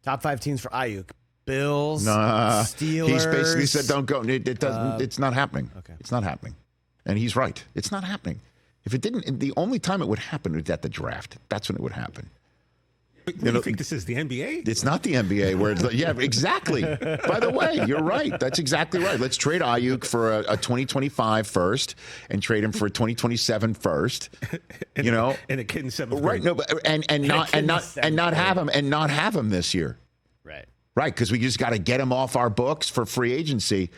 Top 5 teams for Aiyuk. Bills, Nah, Steelers. He's basically said, don't go. It doesn't. It's not happening. Okay. It's not happening. And he's right. It's not happening. If it didn't, the only time it would happen was at the draft. That's when it would happen. But you think this is the NBA? It's not the NBA where it's yeah, exactly. By the way, you're right. That's exactly right. Let's trade Aiyuk for a 2025 first and trade him for a 2027 first. And a kid in seventh grade. Right? No, but and not have him this year. Right. Right, because we just got to get him off our books for free agency.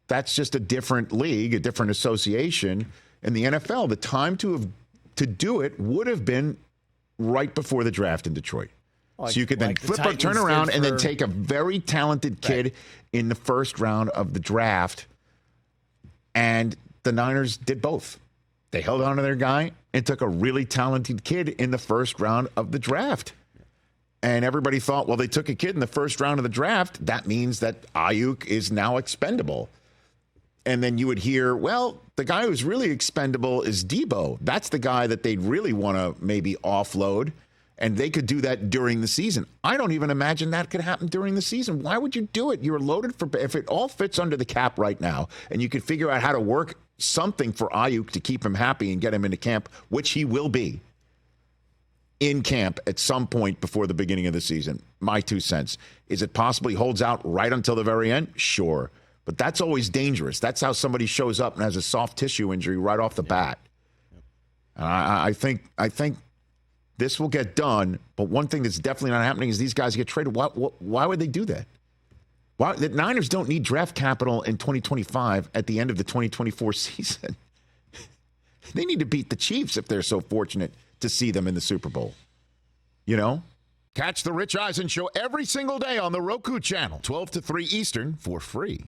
That's just a different league, a different association in the NFL. The time to do it would have been right before the draft in Detroit. So you could then turn around and then take a very talented kid in the first round of the draft. And the Niners did both. They held on to their guy and took a really talented kid in the first round of the draft. And everybody thought, well, they took a kid in the first round of the draft. That means that Aiyuk is now expendable. And then you would hear, well, the guy who's really expendable is Debo. That's the guy that they'd really want to maybe offload. And they could do that during the season. I don't even imagine that could happen during the season. Why would you do it? You're loaded for, if it all fits under the cap right now, and you could figure out how to work something for Aiyuk to keep him happy and get him into camp, which he will be in camp at some point before the beginning of the season. My 2 cents. Is it possible he holds out right until the very end? Sure. But that's always dangerous. That's how somebody shows up and has a soft tissue injury right off the bat. And I think this will get done. But one thing that's definitely not happening is these guys get traded. Why would they do that? Why? The Niners don't need draft capital in 2025 at the end of the 2024 season. They need to beat the Chiefs if they're so fortunate to see them in the Super Bowl. You know? Catch the Rich Eisen Show every single day on the Roku channel, 12 to 3 Eastern, for free.